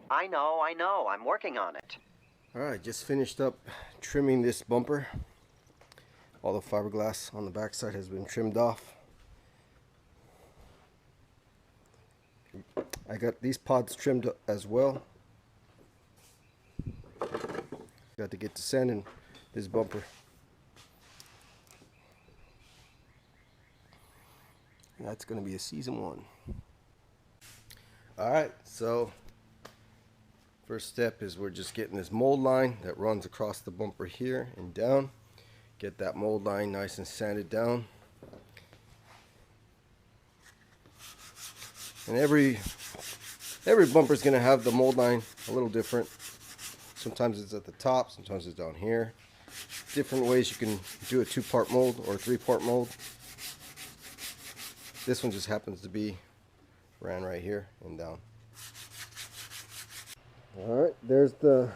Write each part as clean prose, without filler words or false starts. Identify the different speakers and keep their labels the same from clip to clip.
Speaker 1: I know. I'm working on it.
Speaker 2: Alright, just finished up trimming this bumper. All the fiberglass on the backside has been trimmed off. I got these pods trimmed as well. Got to get to sanding this bumper. And that's going to be a season 1. Alright, so first step is we're just getting this mold line that runs across the bumper here and down. Get that mold line nice and sanded down. And every bumper is going to have the mold line a little different. Sometimes it's at the top, sometimes it's down here. Different ways you can do a 2-part mold or a 3-part mold. This one just happens to be ran right here and down. Alright, there's the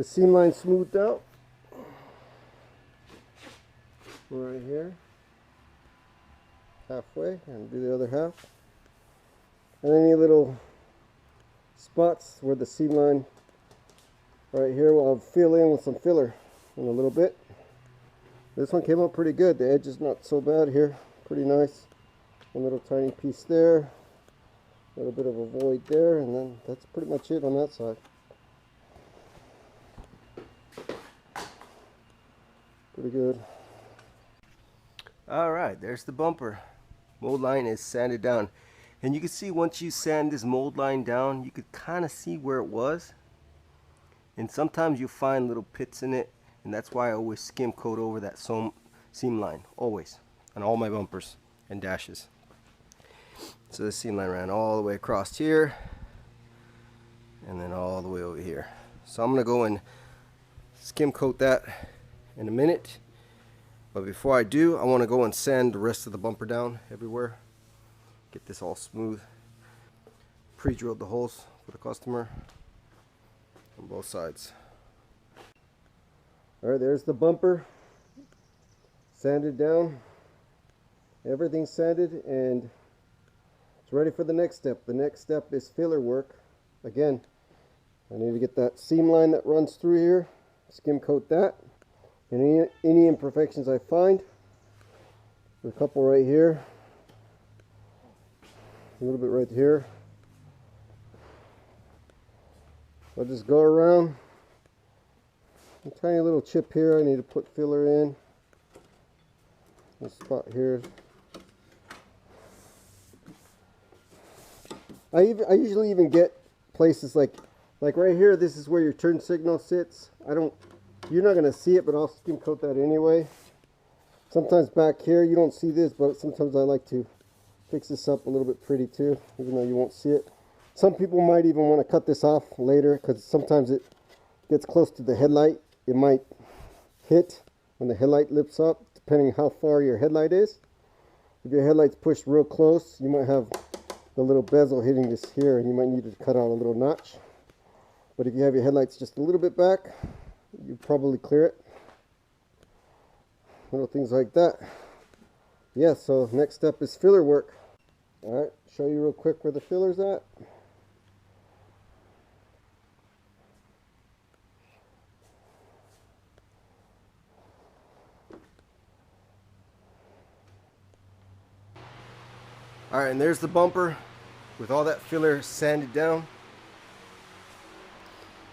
Speaker 2: seam line smoothed out. Right here. Halfway, and do the other half. And any little spots where the seam line right here, I'll fill in with some filler in a little bit. This one came out pretty good. The edge is not so bad here. Pretty nice. A little tiny piece there. A little bit of a void there, and then that's pretty much it on that side. Pretty good. Alright, there's the bumper. Mold line is sanded down. And you can see once you sand this mold line down, you could kind of see where it was. And sometimes you find little pits in it, and that's why I always skim coat over that seam line. Always. On all my bumpers and dashes. So the seam line ran all the way across here. And then all the way over here. So I'm going to go and skim coat that in a minute. But before I do, I want to go and sand the rest of the bumper down everywhere. Get this all smooth. Pre-drilled the holes for the customer on both sides. Alright, there's the bumper. Sanded down. Everything's sanded and it's ready for the next step. The next step is filler work. Again, I need to get that seam line that runs through here. Skim coat that. And any imperfections I find, there's a couple right here, a little bit right here. I'll just go around. A tiny little chip here I need to put filler in. This spot here. I usually even get places like right here. This is where your turn signal sits. You're not going to see it, but I'll skim coat that anyway. Sometimes back here you don't see this, but sometimes I like to fix this up a little bit pretty too, even though you won't see it. Some people might even want to cut this off later because sometimes it gets close to the headlight. It might hit when the headlight lifts up, depending how far your headlight is. If your headlight's pushed real close, you might have the little bezel hitting this here, and you might need to cut out a little notch. But if you have your headlights just a little bit back, you probably clear it. Little things like that. Yeah, so next step is filler work. Alright, show you real quick where the filler's at. Alright, and there's the bumper with all that filler sanded down.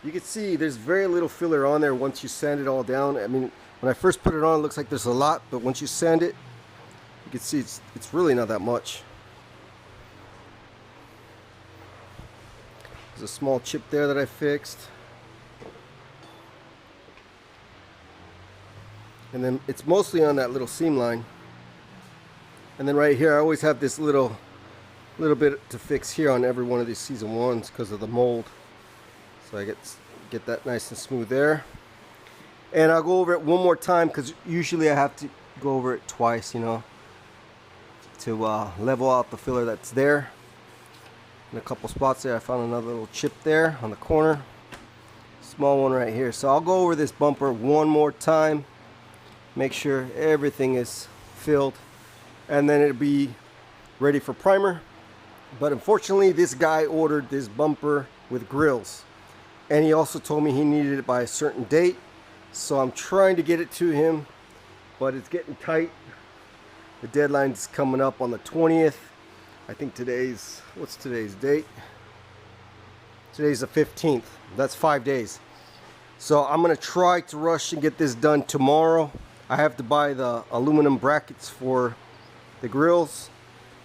Speaker 2: You can see there's very little filler on there once you sand it all down. I mean, when I first put it on, it looks like there's a lot, but once you sand it, you can see it's really not that much. There's a small chip there that I fixed. And then it's mostly on that little seam line. And then right here, I always have this little bit to fix here on every one of these season 1s because of the mold. So I get that nice and smooth there. And I'll go over it one more time because usually I have to go over it twice, you know, to level out the filler that's there. In a couple spots there, I found another little chip there on the corner. Small one right here. So I'll go over this bumper one more time. Make sure everything is filled. And then it'll be ready for primer. But unfortunately, this guy ordered this bumper with grills. And he also told me he needed it by a certain date. So I'm trying to get it to him, but it's getting tight. The deadline's coming up on the 20th. I think what's today's date? Today's the 15th. That's 5 days. So I'm gonna try to rush and get this done tomorrow. I have to buy the aluminum brackets for the grills,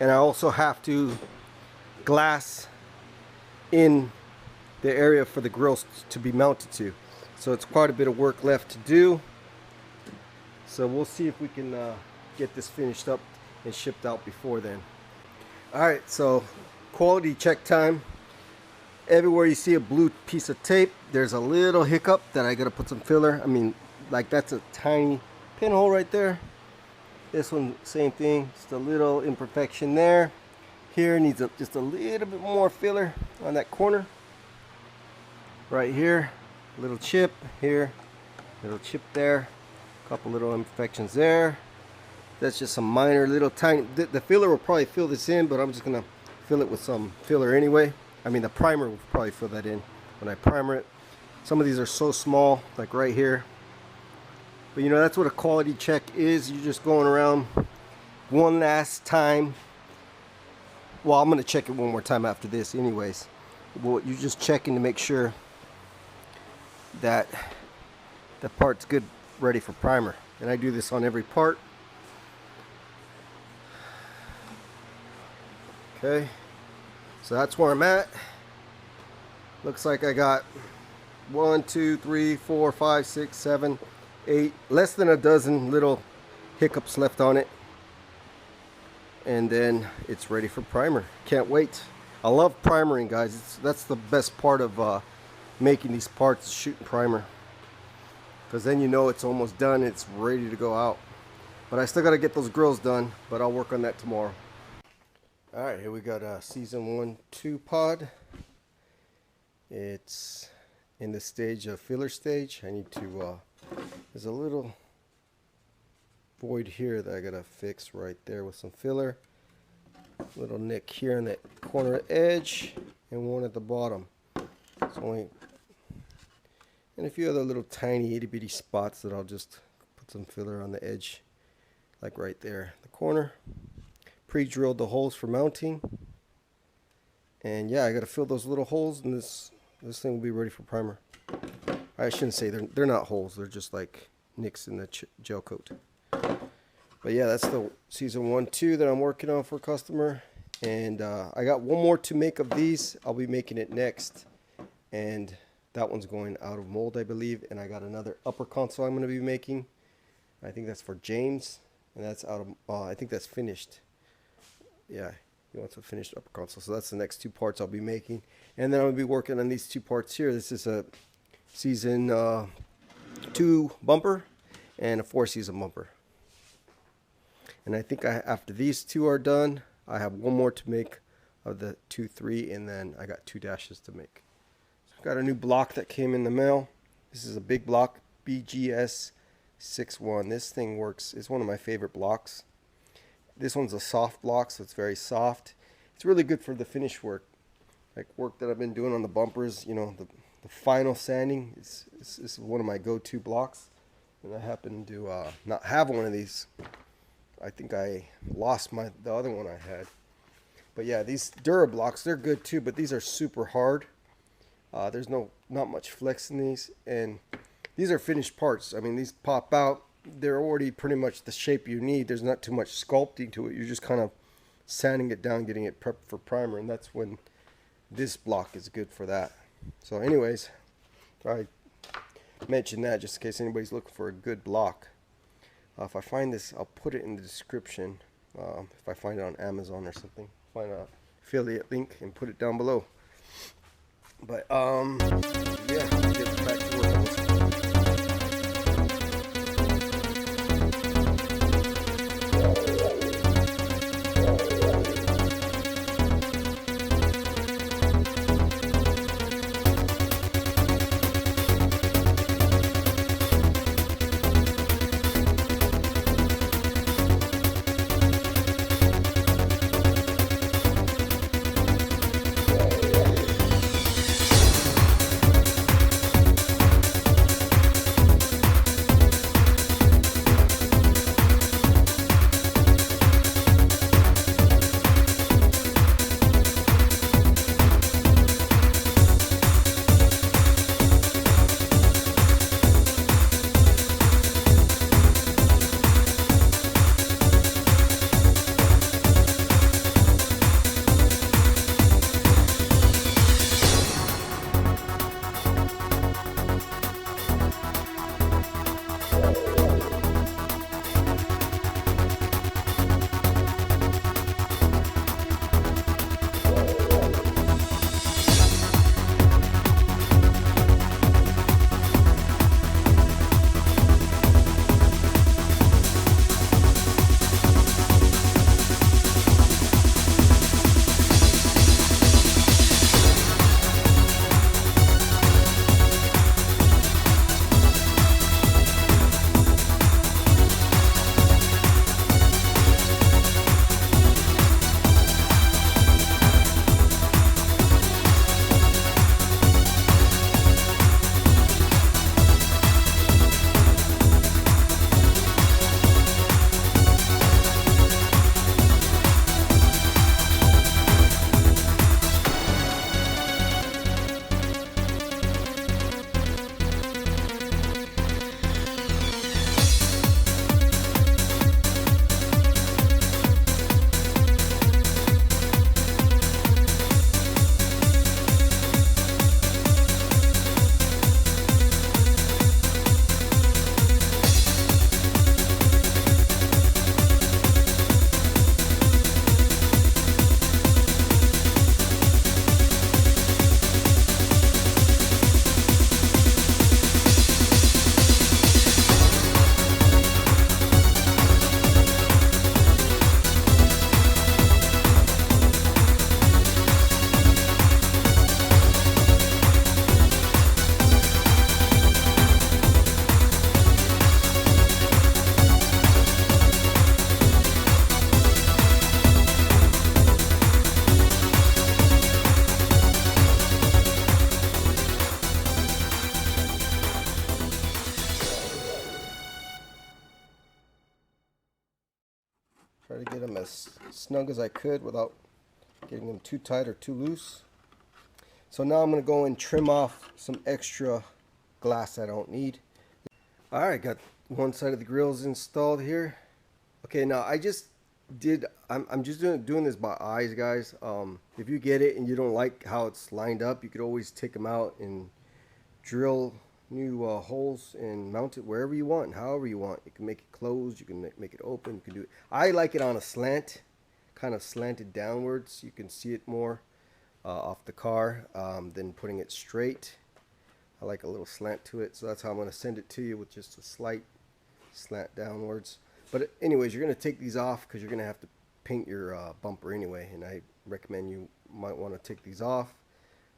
Speaker 2: and I also have to glass in the area for the grills to be mounted to. So it's quite a bit of work left to do. So we'll see if we can get this finished up and shipped out before then. Alright, so quality check time. Everywhere you see a blue piece of tape, there's a little hiccup that I gotta put some filler. I mean, like that's a tiny pinhole right there. This one, same thing, just a little imperfection there. Here needs just a little bit more filler on that corner. Right here, a little chip here, little chip there, a couple little imperfections there. That's just some minor little tiny, the filler will probably fill this in, but I'm just gonna fill it with some filler anyway. I mean, the primer will probably fill that in when I primer it. Some of these are so small, like right here. But you know, that's what a quality check is. You're just going around one last time. Well, I'm gonna check it one more time after this anyways. Well, you're just checking to make sure that the part's good, ready for primer. And I do this on every part. Okay, so that's where I'm at. Looks like I got 1, 2, 3, 4, 5, 6, 7, 8, less than a dozen little hiccups left on it. And then it's ready for primer. Can't wait. I love primering, guys. That's the best part of making these parts, shooting primer. Because then you know it's almost done, it's ready to go out. But I still got to get those grills done, but I'll work on that tomorrow. Alright, here we got a season 1-2 pod. It's in the stage of filler stage. I need to, there's a little void here that I gotta fix right there with some filler. Little nick here in that corner edge, and one at the bottom. It's only, and a few other little tiny itty bitty spots that I'll just put some filler on the edge, like right there, the corner. Pre-drilled the holes for mounting, and yeah, I gotta fill those little holes, and this thing will be ready for primer. I shouldn't say they're not holes, they're just like nicks in the gel coat. But yeah, that's the season 1-2 that I'm working on for a customer, and I got one more to make of these. I'll be making it next, and that one's going out of mold, I believe. And I got another upper console I'm going to be making. I think that's for James, and that's out of I think that's finished. Yeah, he wants a finished upper console, so that's the next 2 parts I'll be making. And then I'll be working on these 2 parts here. This is a season 2 bumper and a 4-season bumper. And I think after these 2 are done, I have one more to make of the 2, 3, and then I got 2 dashes to make. So I've got a new block that came in the mail. This is a big block, BGS 61. This thing works. It's one of my favorite blocks. This one's a soft block, so it's very soft. It's really good for the finish work, like work that I've been doing on the bumpers. You know, the final sanding is one of my go-to blocks. And I happen to not have one of these. I think I lost the other one I had. But yeah, these Durablocks, they're good too, but these are super hard. There's not much flex in these, and these are finished parts. I mean, these pop out. They're already pretty much the shape you need. There's not too much sculpting to it. You're just kind of sanding it down, getting it prepped for primer, and that's when this block is good for that. So anyways, I mentioned that just in case anybody's looking for a good block. If I find this, I'll put it in the description. If I find it on Amazon or something, find an affiliate link and put it down below. But yeah, let's get back to work on this. Try to get them as snug as I could without getting them too tight or too loose. So now I'm going to go and trim off some extra glass I don't need. Alright, got one side of the grills installed here. Okay, now I'm just doing this by eyes, guys. If you get it and you don't like how it's lined up, you could always take them out and drill new holes and mount it wherever you want, however you want. You can make it closed, you can make it open, you can do it. I like it on a slant, kind of slanted downwards. You can see it more off the car than putting it straight. I like a little slant to it, so that's how I'm going to send it to you, with just a slight slant downwards. But anyways, you're going to take these off because you're going to have to paint your bumper anyway, and I recommend you might want to take these off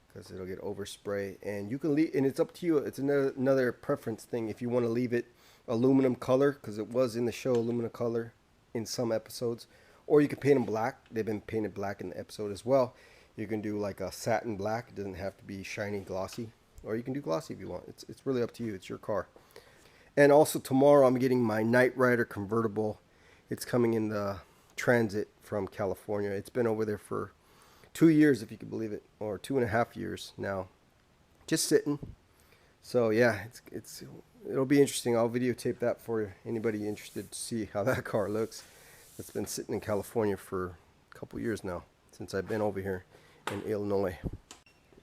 Speaker 2: because it'll get overspray. And you can leave, and it's up to you. It's another preference thing if you want to leave it aluminum color, because it was in the show aluminum color in some episodes, or you can paint them black. They've been painted black in the episode as well. You can do like a satin black. It doesn't have to be shiny glossy, or you can do glossy if you want. It's really up to you. It's your car. And also tomorrow I'm getting my Knight Rider convertible. It's coming in the transit from California. It's been over there for 2 years, if you can believe it, or 2.5 years now, just sitting. So yeah, it'll be interesting. I'll videotape that for anybody interested to see how that car looks. It's been sitting in California for a couple years now, since I've been over here in Illinois.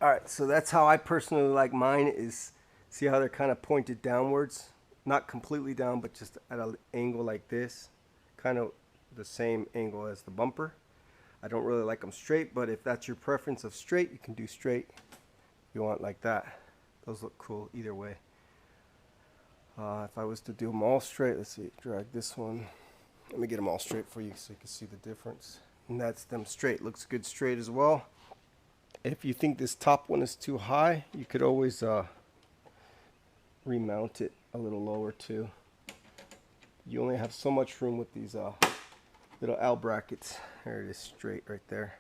Speaker 2: Alright, so that's how I personally like mine. Is see how they're kind of pointed downwards, not completely down, but just at an angle like this, kind of the same angle as the bumper. I don't really like them straight, but if that's your preference of straight, you can do straight. You want like that. Those look cool either way. If I was to do them all straight, let's see, drag this one. Let me get them all straight for you so you can see the difference. And that's them straight. Looks good straight as well. If you think this top one is too high, you could always remount it a little lower too. You only have so much room with these little L brackets. There it is, straight right there.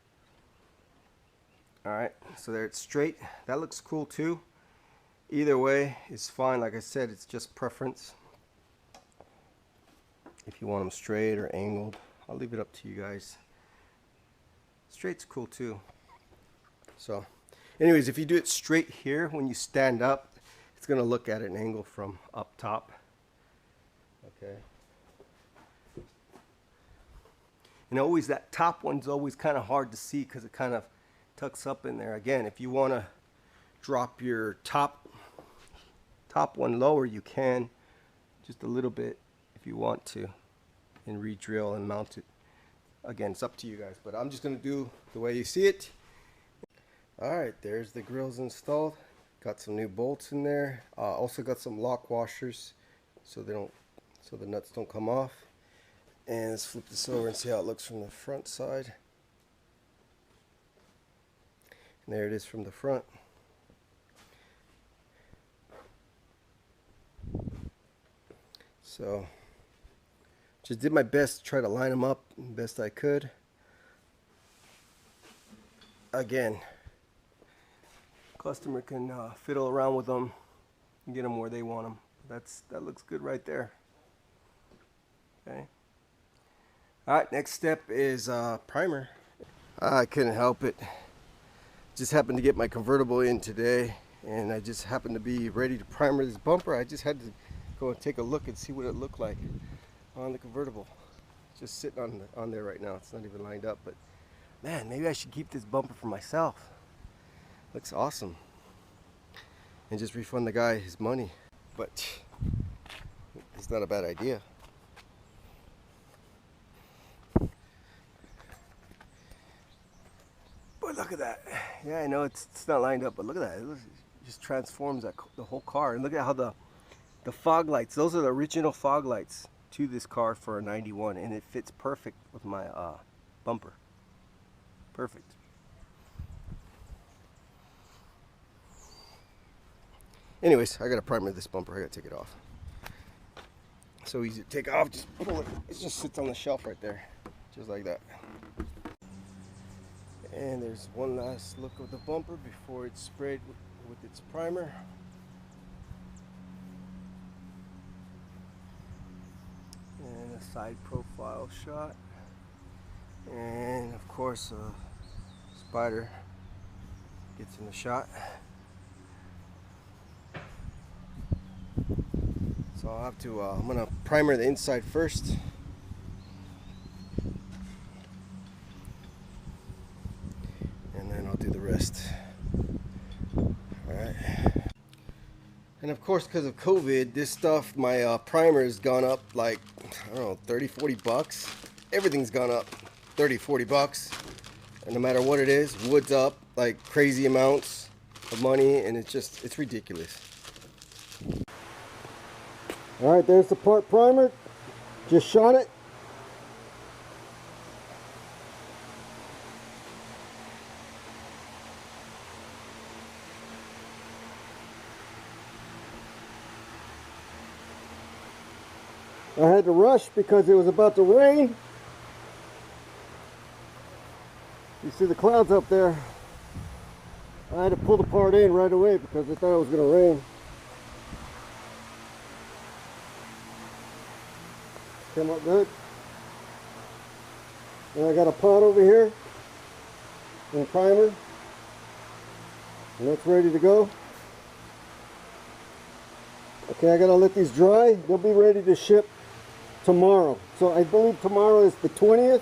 Speaker 2: Alright, so there it's straight. That looks cool too. Either way is fine. Like I said, it's just preference. If you want them straight or angled, I'll leave it up to you guys. Straight's cool too. So anyways, if you do it straight here, when you stand up, it's going to look at an angle from up top. Okay. And always that top one's always kind of hard to see because it kind of tucks up in there. Again, if you want to drop your top one lower, you can, just a little bit if you want to, and re-drill and mount it. Again, it's up to you guys, but I'm just going to do the way you see it. Alright, there's the grills installed. Got some new bolts in there. Also got some lock washers so the nuts don't come off. And let's flip this over and see how it looks from the front side. And there it is from the front. So just did my best to try to line them up the best I could. Again, customer can fiddle around with them and get them where they want them. That looks good right there. Okay. Alright, next step is primer. I couldn't help it. Just happened to get my convertible in today, and I just happened to be ready to primer this bumper. I just had to go and take a look and see what it looked like on the convertible. It's just sitting on there right now. It's not even lined up, but man, maybe I should keep this bumper for myself. Looks awesome. And just refund the guy his money. But it's not a bad idea. But look at that. Yeah, I know it's not lined up, but look at that. It just transforms the whole car. And look at how the fog lights, those are the original fog lights to this car for a 91, and it fits perfect with my bumper. Perfect. Anyways, I gotta primer this bumper. I gotta take it off. So easy to take off. Just pull it. It just sits on the shelf right there, just like that. And there's one last look of the bumper before it's sprayed with its primer. And a side profile shot. And of course, spider gets in the shot. So I'll have to, I'm gonna primer the inside first. And then I'll do the rest. Alright. And of course, because of COVID, this stuff, my primer has gone up like, I don't know, 30, 40 bucks. Everything's gone up 30, 40 bucks. And no matter what it is, wood's up like crazy amounts of money, and it's ridiculous. All right, there's the part primered. Just shot it. I had to rush because it was about to rain. You see the clouds up there. I had to pull the part in right away because I thought it was going to rain. Came up good. And I got a pot over here and primer. And that's ready to go. Okay, I gotta let these dry. They'll be ready to ship tomorrow. So I believe tomorrow is the 20th.